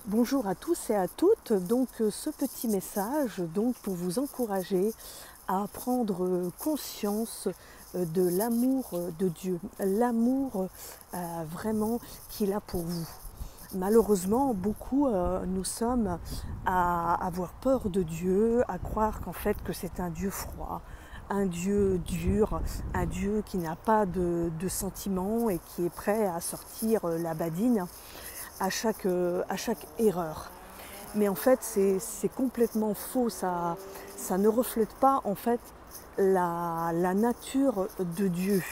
Bonjour à tous et à toutes. Donc ce petit message pour vous encourager à prendre conscience de l'amour de Dieu, l'amour vraiment qu'il a pour vous. Malheureusement, beaucoup nous sommes à avoir peur de Dieu, à croire qu'en fait que c'est un Dieu froid, un Dieu dur, un Dieu qui n'a pas de sentiments et qui est prêt à sortir la badine à chaque erreur. Mais en fait, c'est complètement faux. Ça ne reflète pas en fait la nature de Dieu.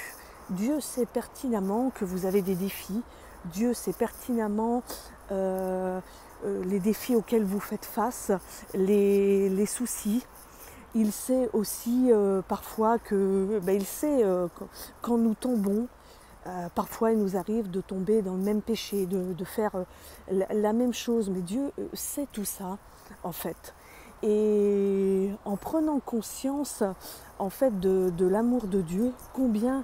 Dieu sait pertinemment que vous avez des défis. Dieu sait pertinemment les défis auxquels vous faites face, les soucis. Il sait aussi parfois que, il sait quand nous tombons. Parfois, il nous arrive de tomber dans le même péché, de faire la même chose, mais Dieu sait tout ça, en fait. Et en prenant conscience, en fait, de l'amour de Dieu, combien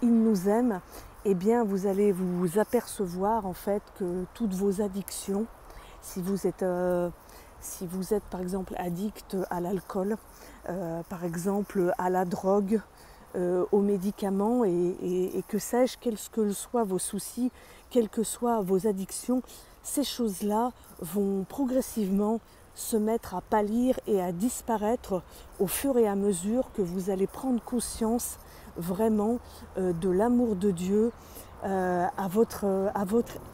il nous aime, eh bien, vous allez vous apercevoir, en fait, que toutes vos addictions, si vous êtes par exemple addict à l'alcool, par exemple à la drogue, aux médicaments et que sais-je, quels que soient vos soucis, quelles que soient vos addictions, ces choses-là vont progressivement se mettre à pâlir et à disparaître au fur et à mesure que vous allez prendre conscience vraiment de l'amour de Dieu à votre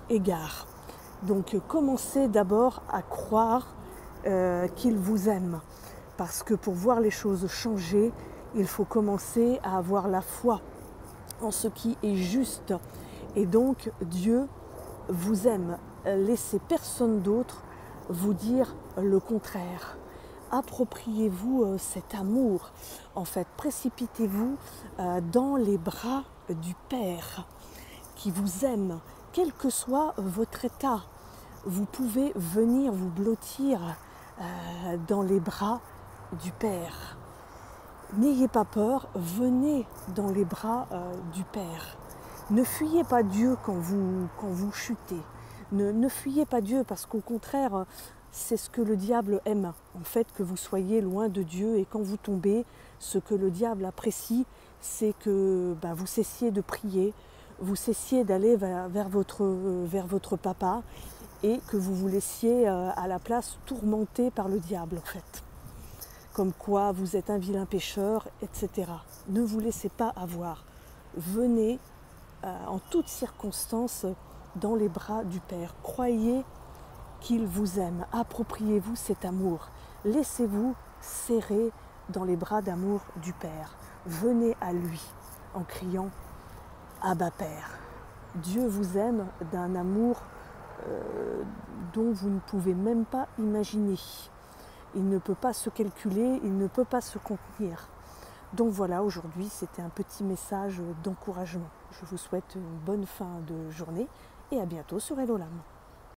égard. Donc commencez d'abord à croire qu'il vous aime, parce que pour voir les choses changer, il faut commencer à avoir la foi en ce qui est juste. Et donc Dieu vous aime. Laissez personne d'autre vous dire le contraire. Appropriez-vous cet amour. En fait, précipitez-vous dans les bras du Père qui vous aime, quel que soit votre état. Vous pouvez venir vous blottir dans les bras du Père. N'ayez pas peur, venez dans les bras du Père. Ne fuyez pas Dieu quand vous chutez. Ne fuyez pas Dieu parce qu'au contraire, c'est ce que le diable aime. En fait, que vous soyez loin de Dieu et quand vous tombez, ce que le diable apprécie, c'est que vous cessiez de prier, vous cessiez d'aller vers votre papa et que vous vous laissiez à la place tourmenter par le diable en fait. Comme quoi vous êtes un vilain pécheur, etc. Ne vous laissez pas avoir. Venez en toutes circonstances dans les bras du Père. Croyez qu'il vous aime. Appropriez-vous cet amour. Laissez-vous serrer dans les bras d'amour du Père. Venez à lui en criant « Abba Père ». Dieu vous aime d'un amour dont vous ne pouvez même pas imaginer. Il ne peut pas se calculer, il ne peut pas se contenir. Donc voilà, aujourd'hui, c'était un petit message d'encouragement. Je vous souhaite une bonne fin de journée et à bientôt sur Hello Lam.